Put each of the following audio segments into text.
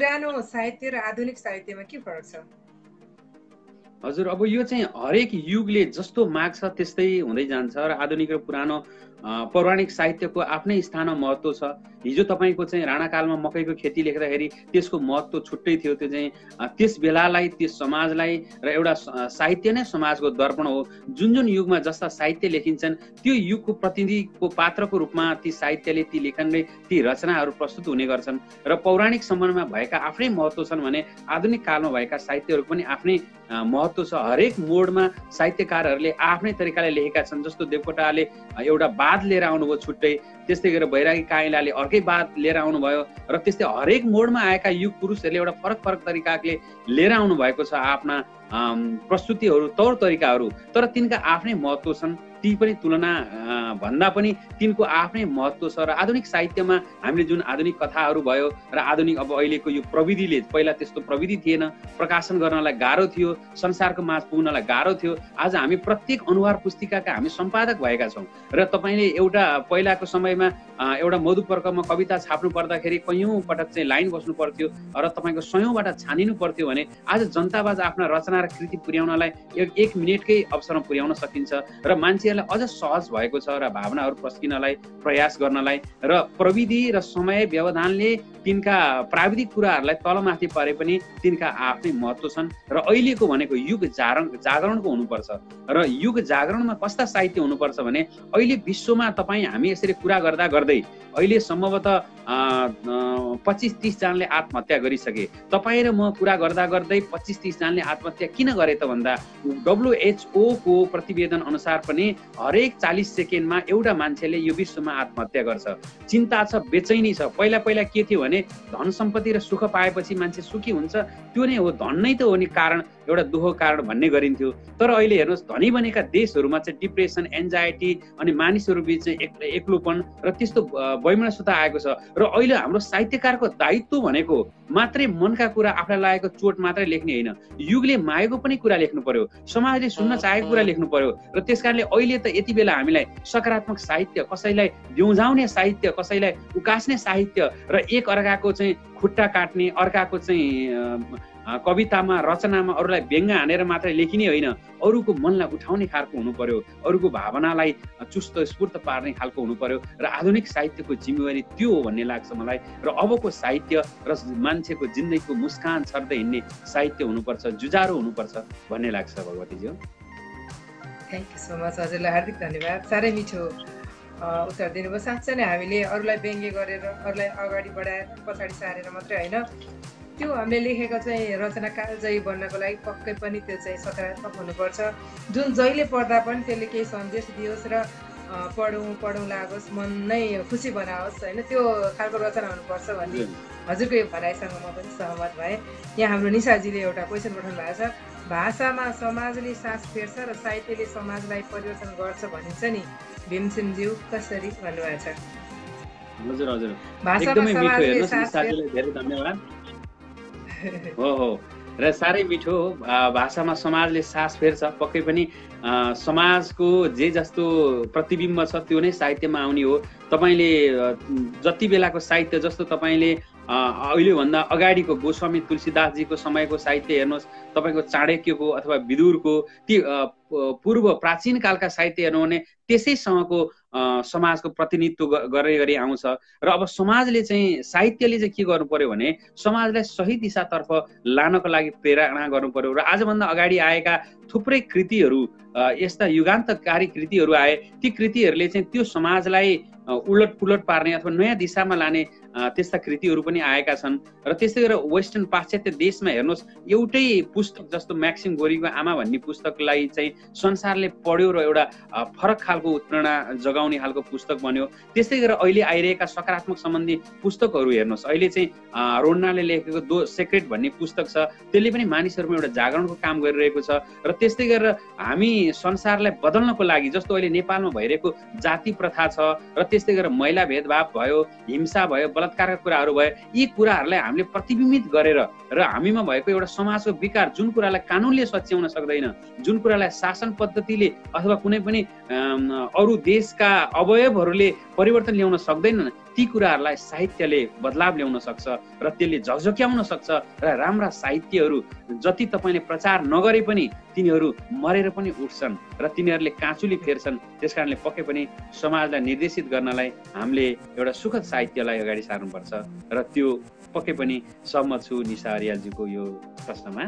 पुरानो साहित्य र आधुनिक साहित्यमा के फरक छ? हजुर, अब यो चाहिँ हरेक युगले जस्तो माग्छ त्यस्तै हुँदै जान्छ र आधुनिक र पुरानो पौराणिक साहित्यको आफ्नै स्थानमा महत्त्व छ। हिजो तपाईँको चाहिँ राणाकालमा मकैको खेती लेख्दाखेरि त्यसको महत्त्व छुट्टै थियो। त्यो चाहिँ त्यस बेलालाई, त्यस समाजलाई र एउटा साहित्य नै समाजको दर्पण हो। जुन जुन युगमा जस्ता साहित्य लेखिन्छन् त्यो युगको प्रतिनिधिको पात्रको रूपमा ती साहित्यले, ती लेखनले, ती रचनाहरू प्रस्तुत हुने गर्छन् र पौराणिक सम्बन्धमा भएका आफ्नै महत्त्व छन् भने आधुनिक कालमा भएका साहित्यहरूको पनि आफ्नै महत्त्व छ। हरेक मोडमा साहित्यकारहरूले आफ्नै तरिकाले लेखेका छन्। जस्तो देवकोटाले एउटा वाद लिएर आउनुभयो छुट्टै, त्यस्तै गरेर बैरागी काइँलाले अर्कै वाद लिएर आउनुभयो र त्यस्तै हरेक मोडमा आएका युग पुरुषहरूले एउटा फरक फरक तरिकाले लिएर आउनु भएको छ आफ्ना प्रस्तुतिहरू, तौर तरिकाहरू। तर तिनका आफ्नै महत्त्व छन्। ती पनि तुलना भन्दा पनि तिनको आफ्नै महत्त्व छ। र आधुनिक साहित्यमा हामीले जुन आधुनिक कथाहरू भयो र आधुनिक अब अहिलेको यो प्रविधिले, पहिला त्यस्तो प्रविधि थिएन, प्रकाशन गर्नलाई गाह्रो थियो, संसारको माझ पुग्नलाई गाह्रो थियो। आज हामी प्रत्येक अनुहार पुस्तिकाका हामी सम्पादक भएका छौँ र तपाईँले एउटा पहिलाको समयमा एउटा मधुपर्कमा कविता छाप्नु पर्दाखेरि कैयौँ पटक चाहिँ लाइन बस्नु पर्थ्यो र तपाईँको सयौँबाट छानिनु पर्थ्यो भने आज जनताबाज आफ्ना रचना र कृति पुर्याउनलाई एक मिनटकै अवसरमा पुर्याउन सकिन्छ र मान्छेहरूलाई अझ सहज भएको छ र भावनाहरू प्रस्किनलाई, प्रयास गर्नलाई। र प्रविधि र समय व्यवधानले तिनका प्राविधिक कुराहरूलाई तलमाथि पारे पनि तिनका आफ्नै महत्त्व छन्। र अहिलेको भनेको युग जागरणको हुनुपर्छ र युग जागरणमा कस्ता साहित्य हुनुपर्छ भने अहिले विश्वमा हामी यसरी कुरा गर्दा गर्दै अहिले सम्भवतः 25-30 जनाले आत्महत्या गरिसके। तपाईँ र म कुरा गर्दा गर्दै 25-30 जनाले आत्महत्या किन गरे त भन्दा WHO को प्रतिवेदन अनुसार पनि हरेक 40 सेकेन्डमा एउटा मान्छेले यो विश्वमा आत्महत्या गर्छ। चिन्ता छ, बेचैनी छ। पहिला के थियो भने धन सम्पत्ति र सुख पाएपछि मान्छे सुखी हुन्छ, त्यो नै हो, धन नै त हो नि कारण, एउटा दुःखको कारण भन्ने गरिन्थ्यो। तर अहिले हेर्नुहोस्, धनी बनेका देशहरूमा चाहिँ डिप्रेसन, एन्जाइटी अनि मानिसहरू बीच चाहिँ एक्लोपन र त्यस्तो वैमनस्यता आएको छ। र अहिले हाम्रो साहित्यकारको दायित्व भनेको मात्रै मनका कुरा, आफूलाई लागेको चोट मात्रै लेख्ने होइन, युगले मागेको पनि कुरा लेख्नु पर्यो, समाजले सुन्न चाहेको कुरा लेख्नु पर्यो। र त्यसकारणले अहिले त यति बेला हामीलाई सकारात्मक साहित्य, कसैलाई ब्युझाउने साहित्य, कसैलाई उकास्ने साहित्य र एक अर्काको चाहिँ खुट्टा काट्ने, अर्काको चाहिँ कवितामा, रचनामा अरूलाई व्यङ्ग हानेर मात्रै लेखिने होइन, अरूको मनलाई उठाउने खालको हुनु पर्यो, अरूको भावनालाई चुस्त स्फूर्त पार्ने खालको हुनु पर्यो। र आधुनिक साहित्यको जिम्मेवारी त्यो हो भन्ने लाग्छ मलाई। र अबको साहित्य र मान्छेको जिन्दगीको मुस्कान छर्दै हिँड्ने साहित्य हुनुपर्छ, जुझारो हुनुपर्छ भन्ने लाग्छ भगवतीज्यू। थ्याङ्क यू सो मच, हजुरलाई हार्दिक धन्यवाद। साह्रै मिठो उत्तर दिनुभयो। साँच्चै नै हामीले अरूलाई व्यङ्ग्य गरेर, अरूलाई अगाडि बढाएर पछाडि सारेर मात्रै होइन, त्यो हामीले लेखेको चाहिँ रचना कालजयी बन्नको लागि पक्कै पनि त्यो चाहिँ सकारात्मक हुनुपर्छ। जुन जहिले पढ्दा पनि त्यसले केही सन्देश दियोस् र पढौँ लागोस्, मन नै खुसी बनाओस्, होइन, त्यो खालको रचना हुनुपर्छ भन्ने हजुरको यो भनाइसँग म पनि सहमत भएँ। यहाँ हाम्रो निशाजीले एउटा क्वेसन पठाउनु भएको छ, भाषामा समाजले सास फेर्छ र साहित्यले समाजलाई परिवर्तन गर्छ भनिन्छ नि, भीमसेनज्यू कसरी भन्नुभएको छ? हजुर हजुर, एकदमै मिठो। हेर्नुहोस् निशाजीलाई धेरै धन्यवाद। हो र साह्रै मिठो। भाषामा समाजले सास फेर्छ, पक्कै पनि समाजको जे जस्तो प्रतिबिम्ब छ त्यो नै साहित्यमा आउने हो। तपाईँले जति बेलाको साहित्य, जस्तो तपाईँले अहिलेभन्दा अगाडिको गोस्वामी तुलसीदासजीको समयको साहित्य हेर्नुहोस्, तपाईँको चाणक्यको अथवा विदुरको, ती पूर्व प्राचीन कालका साहित्य हेर्नु भने त्यसैसँगको समाजको प्रतिनिधित्व गरी आउँछ। र अब समाजले चाहिँ, साहित्यले चाहिँ के गर्नु पर्यो भने समाजलाई सही दिशातर्फ लानको लागि प्रेरणा गर्नु पर्यो। र आजभन्दा अगाडि आएका थुप्रै कृतिहरू, यस्ता युगान्तकारी कृतिहरू आए, ती कृतिहरूले चाहिँ त्यो समाजलाई उलट पुलट पार्ने अथवा नयाँ दिशामा लाने त्यस्ता कृतिहरू पनि आएका छन्। र त्यस्तै गरेर वेस्टर्न पाश्चात्य देशमा हेर्नुहोस्, एउटै पुस्तक जस्तो म्याक्सिम गोरीको आमा भन्ने पुस्तकलाई चाहिँ संसारले पढ्यो र एउटा फरक खालको उत्प्रेरणा जगाउने खालको पुस्तक बन्यो। त्यस्तै गरेर अहिले आइरहेका सकारात्मक सम्बन्धी पुस्तकहरू हेर्नुहोस्, अहिले चाहिँ रोन्नाले लेखेको दो सेक्रेट भन्ने पुस्तक छ, त्यसले पनि मानिसहरूमा एउटा जागरणको काम गरिरहेको छ। र त्यस्तै गरेर हामी संसारलाई बदल्नको लागि, जस्तो अहिले नेपालमा भइरहेको जाति प्रथा छ, र त्यस्तै गरेर महिला भेदभाव भयो, हिंसा भयो, बलात्कारका कुराहरू भयो, यी कुराहरूलाई हामीले प्रतिबिम्बित गरेर र हामीमा भएको एउटा समाजको विकार, जुन कुरालाई कानुनले सच्याउन सक्दैन, जुन कुरालाई शासन पद्धतिले अथवा कुनै पनि अरू देशका अवयवहरूले परिवर्तन ल्याउन सक्दैनन्, ती कुराहरूलाई साहित्यले बदलाव ल्याउन सक्छ र त्यसले झकझक्याउन सक्छ र राम्रा साहित्यहरू जति तपाईँले प्रचार नगरे पनि तिनीहरू मरेर पनि उठ्छन् र तिनीहरूले काँचुली फेर्छन्। त्यसकारणले पक्कै पनि समाजलाई निर्देशित गर्नलाई हामीले एउटा सुखद साहित्यलाई अगाडि सार्नुपर्छ र त्यो पक्कै पनि सहमत छु निशा अर्यालजीको यो प्रश्नमा।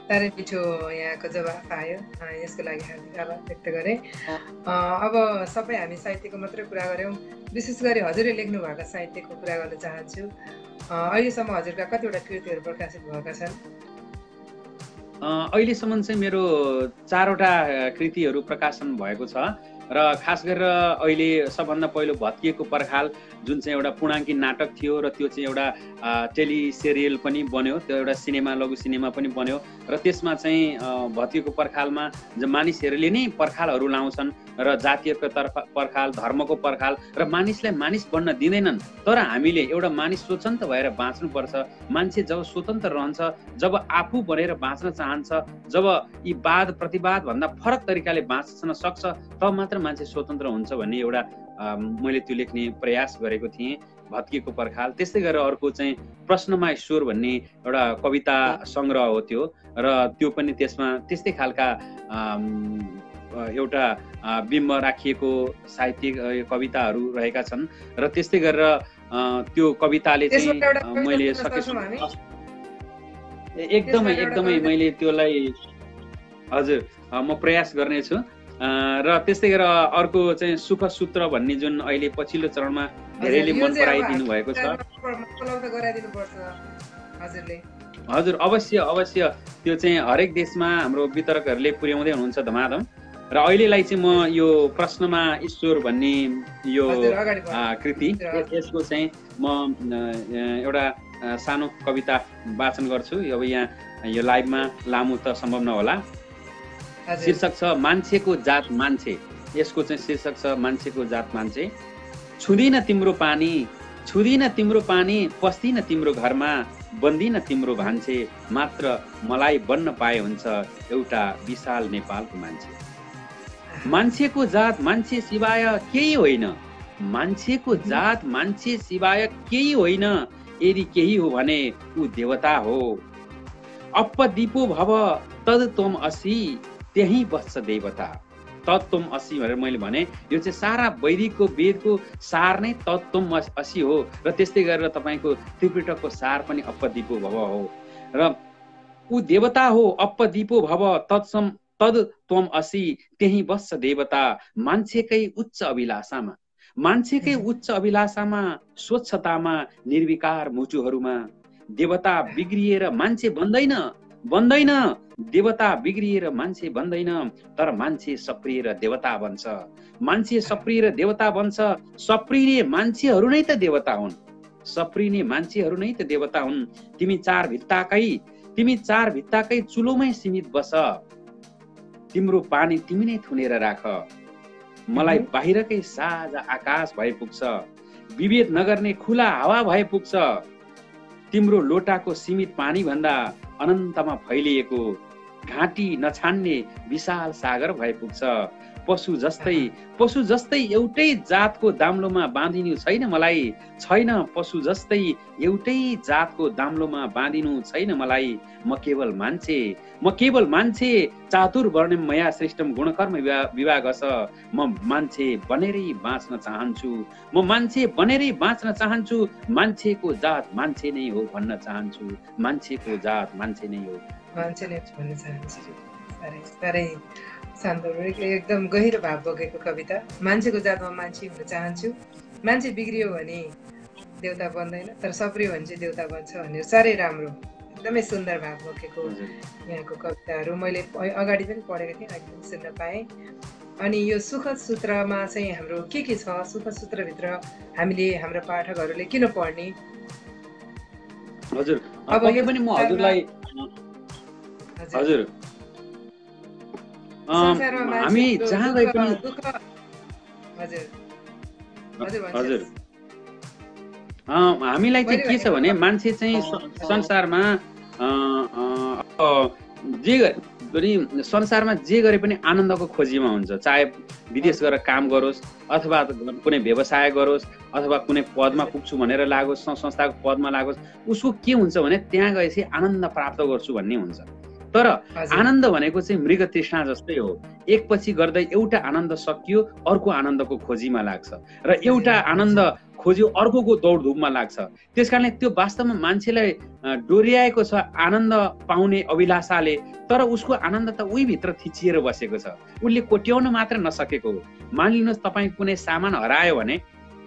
साह्रै मिठो यहाँको जवाफ आयो, यसको लागि हार्दिक आभार व्यक्त गरेँ। अब सबै हामी साहित्यको मात्रै कुरा गऱ्यौँ, विशेष गरी हजुरले लेख्नु भएको साहित्यको कुरा गर्न चाहन्छु। अहिलेसम्म हजुरका कतिवटा कृतिहरू प्रकाशित भएका छन्? अहिलेसम्म चाहिँ मेरो 4वटा कृतिहरू प्रकाशन भएको छ र खास गरेर अहिले सबभन्दा पहिलो भत्किएको पर्खाल जुन चाहिँ एउटा पूर्णाङ्की नाटक थियो र त्यो चाहिँ एउटा टेलिसिरियल पनि बन्यो, त्यो एउटा सिनेमा लघु सिनेमा पनि बन्यो र त्यसमा चाहिँ भत्किएको पर्खालमा मानिसहरूले नै पर्खालहरू लाउँछन् र जातीयको पर्खाल, धर्मको पर्खाल र मानिसलाई मानिस बन्न दिँदैनन्। तर हामीले एउटा मानिस स्वतन्त्र भएर बाँच्नुपर्छ। मान्छे जब स्वतन्त्र रहन्छ, जब आफू बनेर बाँच्न चाहन्छ, जब यी वाद प्रतिवाद भन्दा फरक तरिकाले बाँच्न सक्छ, तब मात्र मान्छे स्वतन्त्र हुन्छ भन्ने एउटा मैले त्यो लेख्ने प्रयास गरेको थिएँ, भत्किएको पर्खाल। त्यस्तै गरेर अर्को चाहिँ प्रश्नमा ईश्वर भन्ने एउटा कविता सङ्ग्रह हो त्यो, र त्यो पनि त्यसमा त्यस्तै खालका एउटा बिम्ब राखिएको साहित्यिक कविताहरू रहेका छन् र त्यस्तै गरेर त्यो कविताले चाहिँ मैले एकदमै मैले त्यसलाई हजुर म प्रयास गर्नेछु। र त्यस्तै गरेर अर्को चाहिँ सुख सूत्र भन्ने जुन अहिले पछिल्लो चरणमा धेरैले मन पराइदिनु भएको छ। हजुर अवश्य त्यो चाहिँ हरेक देशमा हाम्रो वितरकहरूले पुर्याउँदै हुनुहुन्छ धमाधम। र अहिलेलाई चाहिँ म यो प्रश्नमा ईश्वर भन्ने यो कृति यसको चाहिँ म एउटा सानो कविता वाचन गर्छु। अब यहाँ यो लाइभमा लामो त सम्भव नहोला। शीर्षक छ मान्छेको जात मान्छे। यसको चाहिँ शीर्षक छ मान्छेको जात मान्छे। छुदिन तिम्रो पानी, छुदिन तिम्रो पानी, पस्दिन तिम्रो घरमा, बन्दिन तिम्रो भान्से, मात्र मलाई बन्न पाए हुन्छ एउटा विशाल नेपालको मान्छे। मान्छेको जात मान्छे सिवाय केही होइन, मान्छेको जात मान्छे सिवाय केही होइन, यदि केही हो भने ऊ देवता हो। अप्पदीपो भव तद त्वम असि, त्यही बस्छ देवता। तत्त्वम असि भनेर मैले भने यो चाहिँ सारा वैदिकको वेदको सार नै तत्त्वम असि हो र त्यस्तै गरेर तपाईँको त्रिपिटकको सार पनि अप्पदीपो भव हो र ऊ देवता हो। अप्पदीपो भव तद त्वम असि, त्यही बस्छ देवता। मान्छेकै उच्च अभिलाषामा, मान्छेकै उच्च अभिलाषामा, स्वच्छतामा, निर्विकार मुटुहरूमा देवता बिग्रिएर मान्छे बन्दैन, बन्दैन। देवता बिग्रिएर मान्छे बन्दैन, तर मान्छे सप्रिएर देवता बन्छ। मान्छे सप्रिएर देवता बन्छ। सप्रिने मान्छेहरू नै त देवता हुन्, सप्रिने मान्छेहरू नै त देवता हुन्। तिमी चार भित्ताकै चुलोमै सीमित बस, तिम्रो पानी तिमी नै थुनेर राख। मलाई बाहिरकै साझा आकाश भए पुग्छ, विभेद नगर्ने खुला हावा भए पुग्छ। तिम्रो लोटाको सीमित पानी भन्दा अनन्तमा फैलिएको घाँटी नछान्ने विशाल सागर भए पुग्छ। पशु जस्तै एउटै जातको दाम्लोमा बाँधिनु छैन मलाई, छैन पशु जस्तै एउटै जातको दाम्लोमा बाँधिनु छैन मलाई। म केवल मान्छे, चातुर वर्णम मया सृष्टम गुणकर्म विभाग छ। म मान्छे बनेरै बाँच्न चाहन्छु, म मान्छे बनेरै बाँच्न चाहन्छु। मान्छेको जात मान्छे नै हो भन्न चाहन्छु, मान्छेको जात मान्छे नै हो मान्छे नै भन्न चाहन्छु। साह्रै शान्त एकदम गहिरो भाव बोकेको कविता। मान्छेको जातमा मान्छे हुन चाहन्छु, मान्छे बिग्रियो भने देवता बन्दैन, तर सप्रियो भने चाहिँ देवता बन्छ भनेर साह्रै राम्रो एकदमै सुन्दर भाव बोकेको यहाँको कविताहरू मैले अगाडि पनि पढेको थिएँ, अहिले पनि सुन्न पाएँ। अनि यो सुखद सूत्रमा चाहिँ हाम्रो के छ? सुखद सूत्रभित्र हामीले हाम्रो पाठकहरूले किन पढ्ने? हजुर पक्कै पनि म हजुरलाई हजुर हामी जहाँ गए पनि हजुर हामीलाई चाहिँ के छ भने मान्छे चाहिँ संसारमा अनि संसारमा जे गरे पनि आनन्दको खोजीमा हुन्छ, चाहे विदेश गएर काम गरोस् अथवा कुनै व्यवसाय गरोस् अथवा कुनै पदमा पुग्छु भनेर लागोस्, संस्थाको पदमा लागोस्, उसको के हुन्छ भने त्यहाँ गएपछि आनन्द प्राप्त गर्छु भन्ने हुन्छ। तर आनन्द भनेको चाहिँ मृग तृष्णा जस्तै हो, एकपछि गर्दै एउटा आनन्द सकियो अर्को आनन्दको खोजीमा लाग्छ र एउटा आनन्द खोज्यो अर्कोको दौडधुपमा लाग्छ। त्यसकारणले त्यो वास्तवमा मान्छेलाई डोर्याएको छ आनन्द पाउने अभिलाषाले, तर उसको आनन्द त उही भित्र थिचिएर बसेको छ, उसले कोट्याउन मात्र नसकेको हो। मानिलिनुहोस् तपाईँ कुनै सामान हरायो भने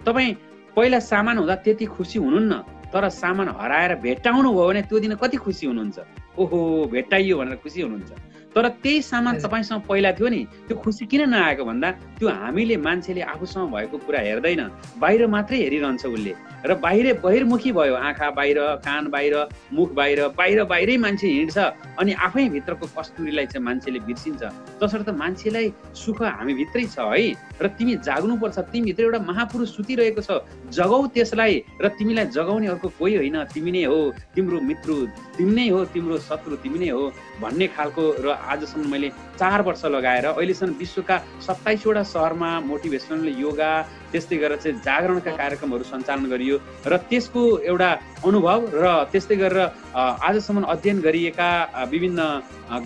तपाईँ पहिला सामान हुँदा त्यति खुसी हुनुहुन्न, तर सामान हराएर भेट्टाउनु भयो भने त्यो दिन कति खुसी हुनुहुन्छ, ओहो भेट्टाइयो भनेर खुसी हुनुहुन्छ। तर त्यही सामान तपाईँसँग पहिला थियो नि, त्यो खुसी किन नआएको भन्दा त्यो हामीले मान्छेले आफूसँग भएको कुरा हेर्दैन, बाहिर मात्रै हेरिरहन्छ उसले, र बहिर्मुखी भयो, आँखा बाहिर, कान बाहिर, मुख बाहिर, बाहिरै मान्छे हिँड्छ अनि आफै भित्रको कस्तुरीलाई चाहिँ मान्छेले बिर्सिन्छ। तसर्थ मान्छेलाई सुख हामी भित्रै छ है, र तिमी जाग्नुपर्छ, तिमी भित्र एउटा महापुरुष सुतिरहेको छ, जगाऊ त्यसलाई, र तिमीलाई जगाउने अर्को कोही होइन, तिमी नै हो, तिम्रो मित्र तिमी नै हो, तिम्रो शत्रु तिमी नै हो भन्ने खालको। र आजसम्म मैले 4 वर्ष लगाएर अहिलेसम्म विश्वका 27वटा सहरमा मोटिभेसनल योगा त्यस्तै गरेर चाहिँ जागरणका कार्यक्रमहरू सञ्चालन गरियो, र त्यसको एउटा अनुभव र त्यस्तै गरेर आजसम्म अध्ययन गरिएका विभिन्न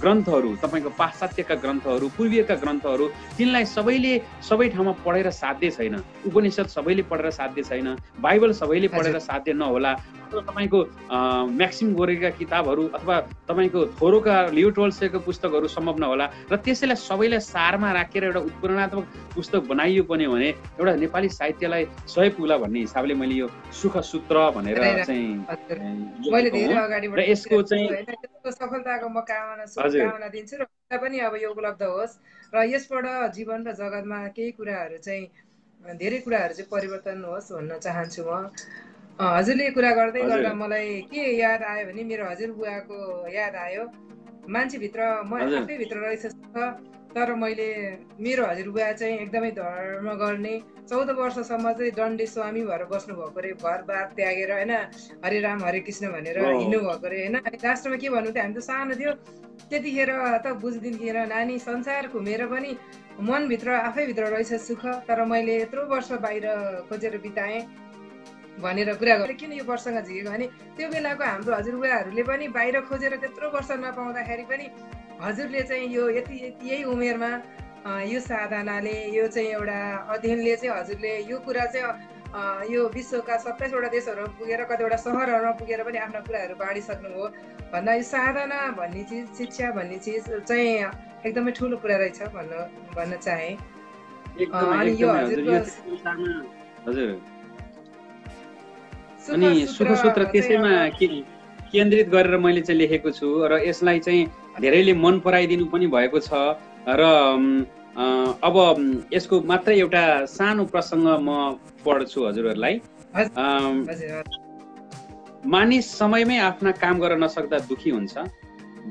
ग्रन्थहरू, तपाईँको पाश्चात्यका ग्रन्थहरू, पूर्वीयका ग्रन्थहरू, तिनलाई सबै ठाउँमा पढेर साध्य छैन। उपनिषद सबैले पढेर साध्य छैन, बाइबल सबैले पढेर साध्य नहोला, तपाईँको म्याक्सिम गोरेका किताबहरू अथवा तपाईँको थोरोका लियो टोल्स्टयको पुस्तकहरू सम्भव नहोला, र त्यसैलाई सबैलाई सारमा राखेर एउटा उत्प्रेरणात्मक पुस्तक बनाइयो पनि भने एउटा नेपाली साहित्यलाई सहयोग पुग्ला भन्ने हिसाबले मैले यो सुख सूत्र भनेर चाहिँ मैले धेरै अगाडिबाट यसको चाहिँ सफलताको म कामना दिन्छु, र पनि अब यो उपलब्ध होस् र यसबाट जीवन र जगतमा केही कुराहरू चाहिँ धेरै कुराहरू चाहिँ परिवर्तन होस् भन्न चाहन्छु म। हजुरले कुरा गर्दै गर्दा मलाई के याद आयो भने मेरो हजुरबुवाको याद आयो। मान्छेभित्र म आफै भित्र रहेछ, तर मैले मेरो हजुरबुवा चाहिँ एकदमै धर्म गर्ने, 14 वर्षसम्म चाहिँ दण्डे स्वामी भएर बस्नु भएको अरे, घरबार त्यागेर होइन, हरे राम हरे कृष्ण भनेर हिँड्नु भएको अरे होइन। लास्टमा के भन्नु थियो, हामी त सानो थियो त्यतिखेर त बुझ्दिनँ नानी, संसार घुमेर पनि मनभित्र आफैभित्र रहेछ सुख, तर मैले यत्रो वर्ष बाहिर खोजेर बिताएँ भनेर कुरा गरेँ। किन यो वर्षसँग झिकेको भने त्यो बेलाको हाम्रो हजुरबुवाहरूले पनि बाहिर खोजेर त्यत्रो वर्ष नपाउँदाखेरि पनि हजुरले चाहिँ यो यही उमेरमा यो साधनाले, यो चाहिँ एउटा अध्ययनले चाहिँ हजुरले यो कुरा चाहिँ यो विश्वका 27वटा देशहरू पुगेर कतिवटा सहरहरूमा पुगेर पनि आफ्ना कुराहरू बाँडिसक्नुभयो भन्दा यो साधना भन्ने चिज, शिक्षा भन्ने चिज चाहिँ एकदमै ठुलो कुरा रहेछ भन्न चाहे। अनि यो अनि सुख सूत्र त्यसैमा केन्द्रित गरेर मैले चाहिँ लेखेको छु, र यसलाई चाहिँ धेरैले मन पराइदिनु पनि भएको छ। र अब यसको मात्रै एउटा सानो प्रसङ्ग म पढ्छु हजुरहरूलाई। मानिस समयमै आफ्ना काम गर्न नसक्दा दुखी हुन्छ,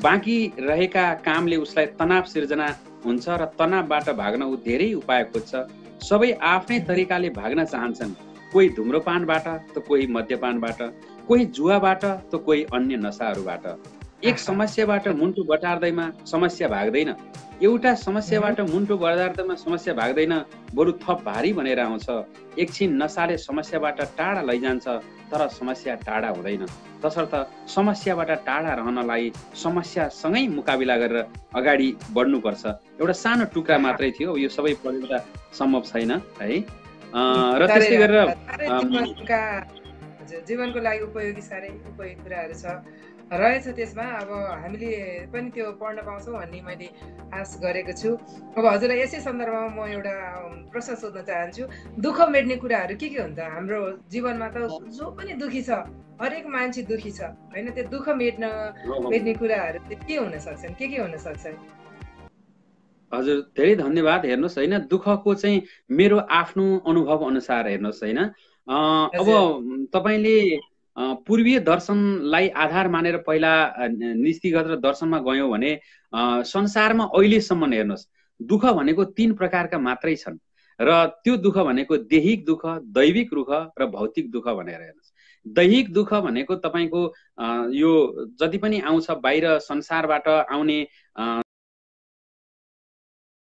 बाँकी रहेका कामले उसलाई तनाव सिर्जना हुन्छ र तनावबाट भाग्न ऊ धेरै उपाय खोज्छ। सबै आफ्नै तरिकाले भाग्न चाहन्छन्, कोही धुम्रपानबाट त कोही मद्यपानबाट, कोही जुवाबाट त कोही अन्य नशाहरूबाट। एक समस्याबाट मुन्टो बटार्दैमा समस्या भाग्दैन, एउटा समस्याबाट मुन्टो बटार्दैमा समस्या भाग्दैन, बरु थप भारी भनेर आउँछ। एकछिन नशाले समस्याबाट टाढा लैजान्छ, तर समस्या टाढा हुँदैन। तसर्थ समस्याबाट टाढा रहनलाई समस्यासँगै मुकाबिला गरेर अगाडि बढ्नुपर्छ। एउटा सानो टुक्रा मात्रै थियो, यो सबै पढ्दा सम्भव छैन है। र त्यस्तै गरेर जीवनको लागि उपयोगी साह्रै उपयोगी कुराहरू छ रहेछ त्यसमा। अब हामीले पनि त्यो पढ्न पाउँछौँ भन्ने मैले आश गरेको छु। अब हजुरलाई यसै सन्दर्भमा म एउटा प्रश्न सोध्न चाहन्छु, दुःख मेट्ने कुराहरू के हुन्छ हाम्रो जीवनमा? त जो पनि दुखी छ, हरेक मान्छे दुखी छ होइन, त्यो दुःख मेट्ने कुराहरू के हुन सक्छन्, के हुन सक्छन्? हजुर धेरै धन्यवाद। हेर्नुहोस् होइन, दुःखको चाहिँ मेरो आफ्नो अनुभव अनुसार हेर्नुहोस् होइन, अब तपाईँले पूर्वीय दर्शनलाई आधार मानेर पहिला नीतिगत र दर्शनमा गयौँ भने संसारमा अहिलेसम्म हेर्नुहोस् दुःख भनेको 3 प्रकारका मात्रै छन्, र त्यो दुःख भनेको दैहिक दुःख, दैविक दुःख र भौतिक दुःख भनेर हेर्नुहोस्। दैहिक दुःख भनेको तपाईँको यो जति पनि आउँछ बाहिर संसारबाट आउने